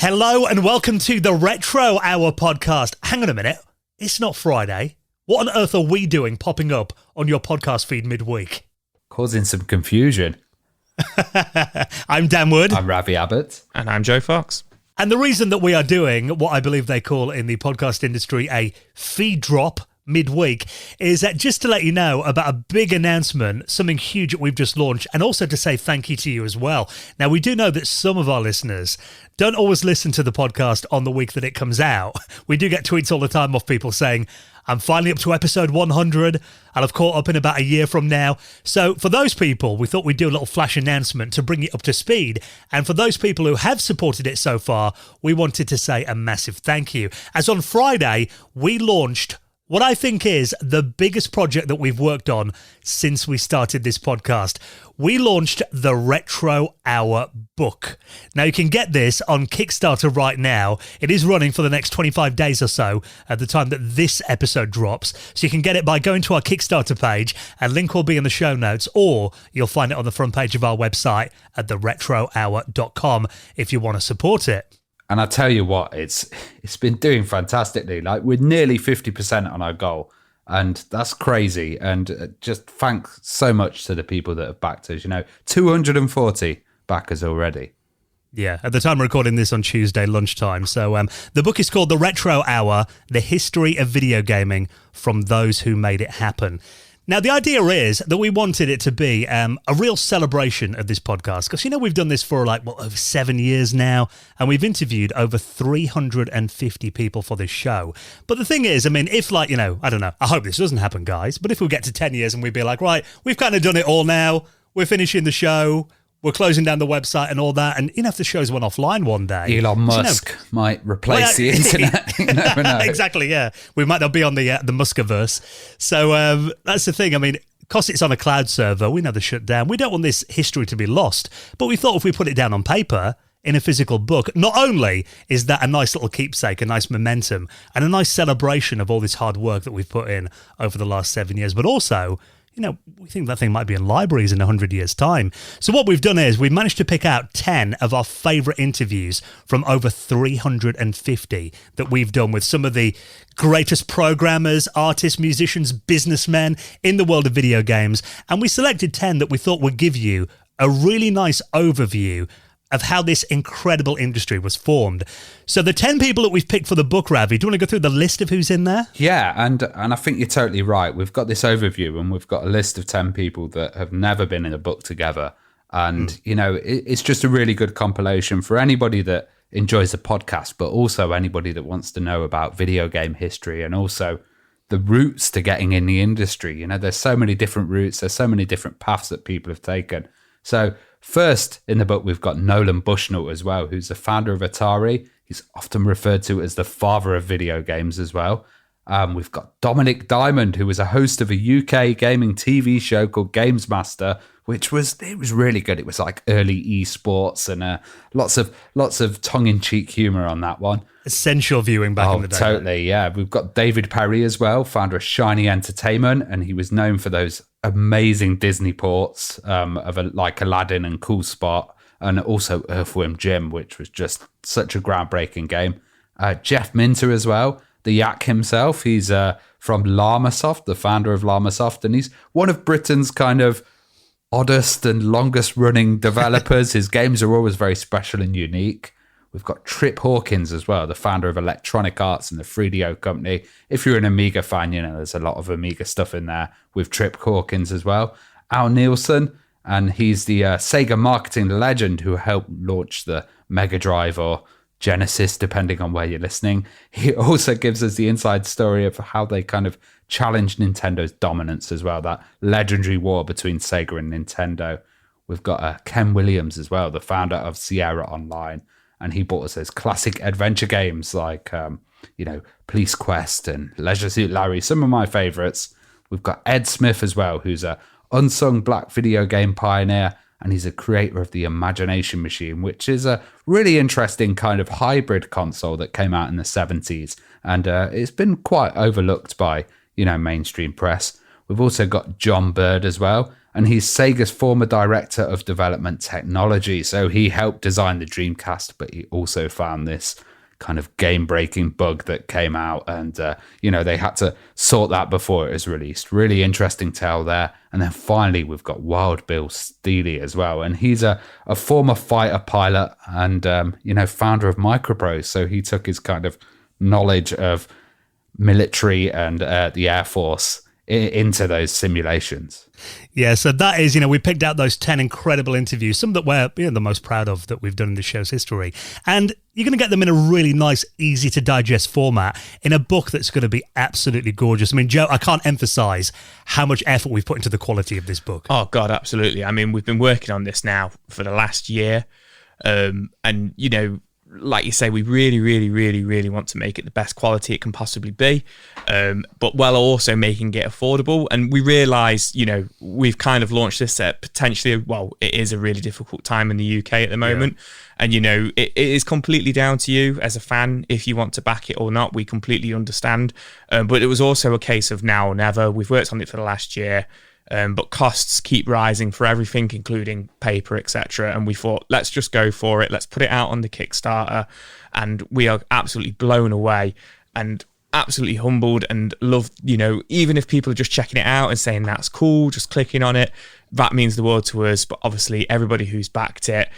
Hello and welcome to the Retro Hour podcast. Hang on a minute. It's not Friday. What on earth are we doing popping up on your podcast feed midweek? Causing some confusion. I'm Dan Wood. I'm Ravi Abbott. And I'm Joe Fox. And the reason that we are doing what I believe they call in the podcast industry a feed drop midweek is just to let you know about a big announcement, something huge that we've just launched, and also to say thank you to you as well. Now, we do know that some of our listeners don't always listen to the podcast on the week that it comes out. We do get tweets all the time of people saying, I'm finally up to episode 100 and I've caught up in about a year from now. So for those people, we thought we'd do a little flash announcement to bring it up to speed. And for those people who have supported it so far, we wanted to say a massive thank you. As on Friday, we launched what I think is the biggest project that we've worked on since we started this podcast. We launched the Retro Hour book. Now, you can get this on Kickstarter right now. It is running for the next 25 days or so at the time that this episode drops. So you can get it by going to our Kickstarter page. A link will be in the show notes, or you'll find it on the front page of our website at theretrohour.com if you want to support it. And I tell you what, it's been doing fantastically. Like, we're nearly 50% on our goal, and that's crazy. And just thanks so much to the people that have backed us. 240 backers already. Yeah, at the time we're recording this on Tuesday lunchtime. So the book is called The Retro Hour, The History of Video Gaming from Those Who Made It Happen. Now, the idea is that we wanted it to be a real celebration of this podcast because, we've done this for over 7 years now, and we've interviewed over 350 people for this show. But the thing is, if I don't know, I hope this doesn't happen, guys, but if we get to 10 years and we'd be like, right, we've kind of done it all now, we're finishing the show, we're closing down the website and all that, and if the shows went offline one day, Elon Musk might replace the internet. You never know. Exactly, yeah. We might not be on the Muskaverse. So that's the thing. Because it's on a cloud server, we know they're shut down. We don't want this history to be lost. But we thought if we put it down on paper in a physical book, not only is that a nice little keepsake, a nice momentum, and a nice celebration of all this hard work that we've put in over the last 7 years, but also, we think that thing might be in libraries in 100 years' time. So what we've done is we've managed to pick out 10 of our favourite interviews from over 350 that we've done with some of the greatest programmers, artists, musicians, businessmen in the world of video games. And we selected 10 that we thought would give you a really nice overview of how this incredible industry was formed. So the 10 people that we've picked for the book, Ravi, do you want to go through the list of who's in there? Yeah, and I think you're totally right. We've got this overview and we've got a list of 10 people that have never been in a book together. And, it's just a really good compilation for anybody that enjoys a podcast, but also anybody that wants to know about video game history and also the routes to getting in the industry. There's so many different routes. There's so many different paths that people have taken. So first in the book, we've got Nolan Bushnell as well, who's the founder of Atari. He's often referred to as the father of video games as well. We've got Dominic Diamond, who was a host of a UK gaming TV show called Games Master, which was really good. It was like early esports and lots of tongue-in-cheek humor on that one. Essential viewing back in the day. Totally, yeah. We've got David Perry as well, founder of Shiny Entertainment, and he was known for those amazing Disney ports of like Aladdin and Cool Spot, and also Earthworm Jim, which was just such a groundbreaking game. Jeff Minter as well, the Yak himself. He's from Llamasoft, the founder of Llamasoft, and he's one of Britain's kind of oddest and longest running developers. His games are always very special and unique. We've got Trip Hawkins as well, the founder of Electronic Arts and the 3DO company. If you're an Amiga fan, there's a lot of Amiga stuff in there with Trip Hawkins as well. Al Nielsen, and he's the Sega marketing legend who helped launch the Mega Drive or Genesis, depending on where you're listening. He also gives us the inside story of how they kind of challenged Nintendo's dominance as well, that legendary war between Sega and Nintendo. We've got Ken Williams as well, the founder of Sierra Online, and he brought us those classic adventure games like, Police Quest and Leisure Suit Larry, some of my favorites. We've got Ed Smith as well, who's a unsung black video game pioneer, and he's a creator of the Imagination Machine, which is a really interesting kind of hybrid console that came out in the 70s. And it's been quite overlooked by, mainstream press. We've also got John Bird as well, and he's Sega's former director of development technology. So he helped design the Dreamcast, but he also found this kind of game-breaking bug that came out, and they had to sort that before it was released. Really interesting tale there. And then finally we've got Wild Bill Steely as well, and he's a former fighter pilot and founder of Microprose. So he took his kind of knowledge of military and the Air Force into those simulations. Yeah, so that is, we picked out those 10 incredible interviews, some that we're the most proud of that we've done in the show's history. And you're going to get them in a really nice, easy to digest format in a book that's going to be absolutely gorgeous. I mean, Joe, I can't emphasize how much effort we've put into the quality of this book. Oh, God, absolutely. I mean, we've been working on this now for the last year. And, like you say, we really, really, really, really want to make it the best quality it can possibly be, but while also making it affordable. And we realise, we've kind of launched this at potentially, it is a really difficult time in the UK at the moment. Yeah. And, it is completely down to you as a fan if you want to back it or not. We completely understand. But it was also a case of now or never. We've worked on it for the last year. But costs keep rising for everything, including paper, etc. And we thought, let's just go for it. Let's put it out on the Kickstarter. And we are absolutely blown away and absolutely humbled and love, even if people are just checking it out and saying that's cool, just clicking on it, that means the world to us. But obviously everybody who's backed it,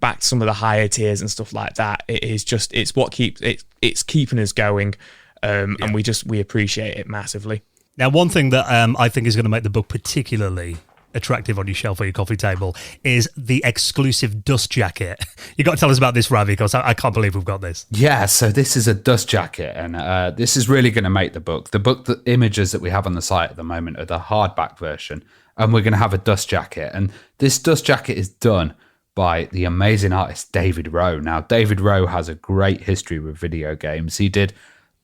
backed some of the higher tiers and stuff like that, it's what keeps it's keeping us going. And we appreciate it massively. Now, one thing that I think is going to make the book particularly attractive on your shelf or your coffee table is the exclusive dust jacket. You got to tell us about this, Ravi, because I can't believe we've got this. Yeah, so this is a dust jacket, and this is really going to make the book. The images that we have on the site at the moment are the hardback version, and we're going to have a dust jacket. And this dust jacket is done by the amazing artist David Rowe. Now, David Rowe has a great history with video games. He did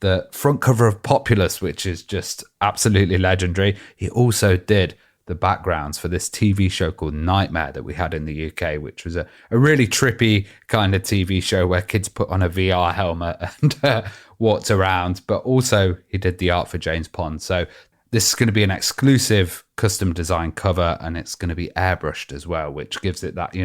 the front cover of Populous, which is just absolutely legendary. He also did the backgrounds for this TV show called Nightmare that we had in the UK, which was a really trippy kind of TV show where kids put on a VR helmet and walked around. But also he did the art for James Pond. So this is going to be an exclusive custom design cover, and it's going to be airbrushed as well, which gives it that,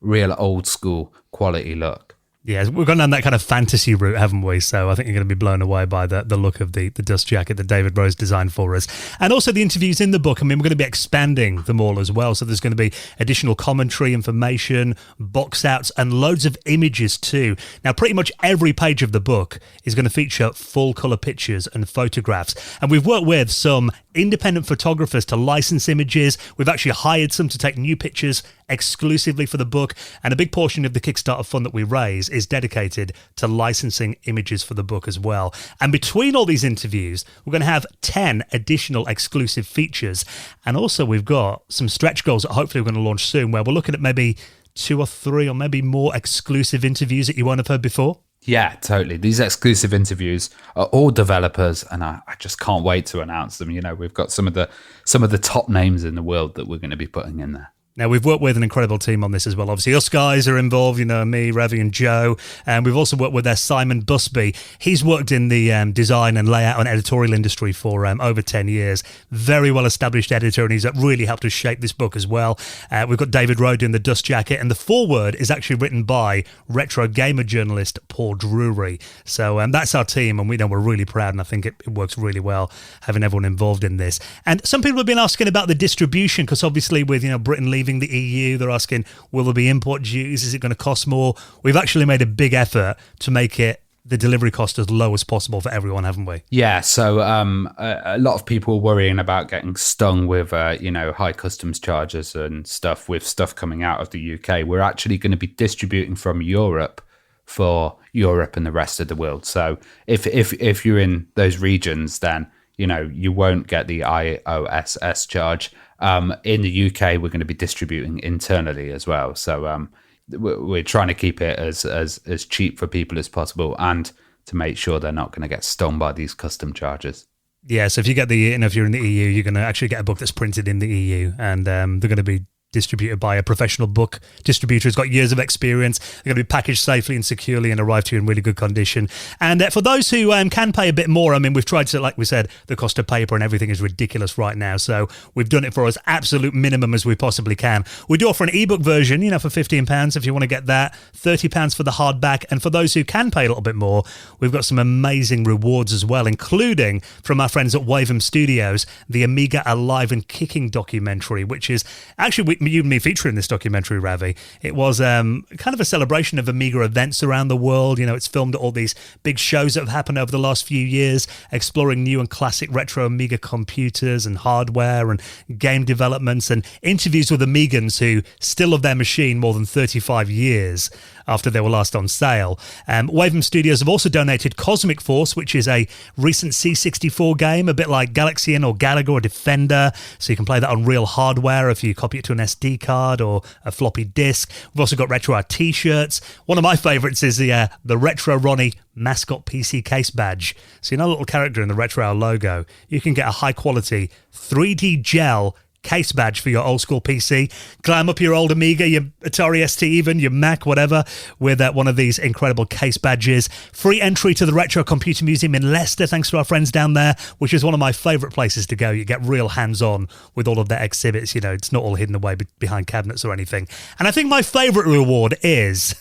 real old school quality look. Yeah, we've gone down that kind of fantasy route, haven't we? So I think you're going to be blown away by the look of the dust jacket that David Rowe's designed for us. And also the interviews in the book. I mean, we're going to be expanding them all as well. So there's going to be additional commentary, information, box outs, and loads of images too. Now, pretty much every page of the book is going to feature full colour pictures and photographs. And we've worked with some independent photographers to license images. We've actually hired some to take new pictures exclusively for the book, and a big portion of the Kickstarter fund that we raise is dedicated to licensing images for the book as well. And between all these interviews, we're going to have 10 additional exclusive features, and also we've got some stretch goals that hopefully we're going to launch soon, where we're looking at maybe 2 or 3 or maybe more exclusive interviews that you won't have heard before. Yeah, totally. These exclusive interviews are all developers, and I just can't wait to announce them. We've got some of the top names in the world that we're going to be putting in there. Now, we've worked with an incredible team on this as well. Obviously, us guys are involved, me, Ravi and Joe. And we've also worked with Simon Busby. He's worked in the design and layout and editorial industry for over 10 years. Very well-established editor, and he's really helped us shape this book as well. We've got David Rowe doing the dust jacket, and the foreword is actually written by retro gamer journalist Paul Drury. So that's our team, and we're really proud, and I think it works really well having everyone involved in this. And some people have been asking about the distribution, because obviously with Britain leaving the EU, they're asking, will there be import duties? Is it going to cost more? We've actually made a big effort to make it the delivery cost as low as possible for everyone, haven't we? Yeah, so a lot of people worrying about getting stung with high customs charges and stuff with stuff coming out of the UK. We're actually going to be distributing from Europe for Europe and the rest of the world. So if you're in those regions, then you won't get the IOSS charge. In the UK, we're going to be distributing internally as well. So we're trying to keep it as cheap for people as possible, and to make sure they're not going to get stung by these custom charges. Yeah, so if you get if you're in the EU, you're going to actually get a book that's printed in the EU, and they're going to be distributed by a professional book distributor who's got years of experience. They're going to be packaged safely and securely and arrive to you in really good condition. And for those who can pay a bit more, I mean, we've tried to, like we said, the cost of paper and everything is ridiculous right now. So we've done it for as absolute minimum as we possibly can. We do offer an ebook version, for £15 if you want to get that, £30 for the hardback. And for those who can pay a little bit more, we've got some amazing rewards as well, including from our friends at Wavem Studios, the Amiga Alive and Kicking documentary, which is actually you and me featuring this documentary, Ravi. It was kind of a celebration of Amiga events around the world. It's filmed at all these big shows that have happened over the last few years, exploring new and classic retro Amiga computers and hardware and game developments, and interviews with Amigans who still have their machine more than 35 years after they were last on sale. Wavem Studios have also donated Cosmic Force, which is a recent C64 game, a bit like Galaxian or Galaga or Defender, so you can play that on real hardware if you copy it to an SD card or a floppy disk. We've also got Retro Hour t-shirts. One of my favourites is the Retro Ronnie mascot PC case badge. So a little character in the Retro Hour logo. You can get a high-quality 3D gel case badge for your old school PC. Glam up your old Amiga, your Atari ST even, your Mac, whatever, with one of these incredible case badges. Free entry to the Retro Computer Museum in Leicester, thanks to our friends down there, which is one of my favourite places to go. You get real hands-on with all of their exhibits. It's not all hidden away behind cabinets or anything. And I think my favourite reward is,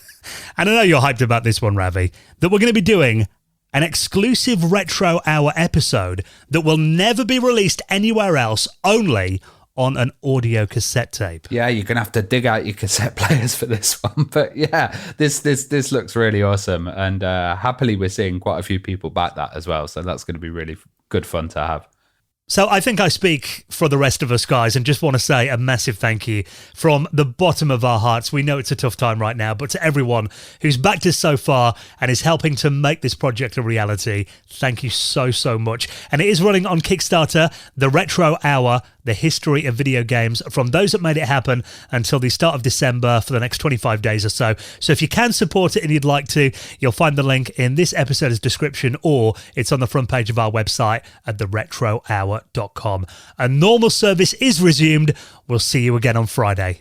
and I know you're hyped about this one, Ravi, that we're going to be doing an exclusive Retro Hour episode that will never be released anywhere else, only on an audio cassette tape. Yeah, you're gonna have to dig out your cassette players for this one, but yeah, this looks really awesome, and happily we're seeing quite a few people back that as well, so that's going to be really good fun to have. So I think I speak for the rest of us, guys, and just want to say a massive thank you from the bottom of our hearts. We know it's a tough time right now, but to everyone who's backed us so far and is helping to make this project a reality, thank you so, so much. And it is running on Kickstarter, the Retro Hour, the history of video games, from those that made it happen until the start of December for the next 25 days or so. So if you can support it and you'd like to, you'll find the link in this episode's description, or it's on the front page of our website at theretrohour.com. A normal service is resumed. We'll see you again on Friday.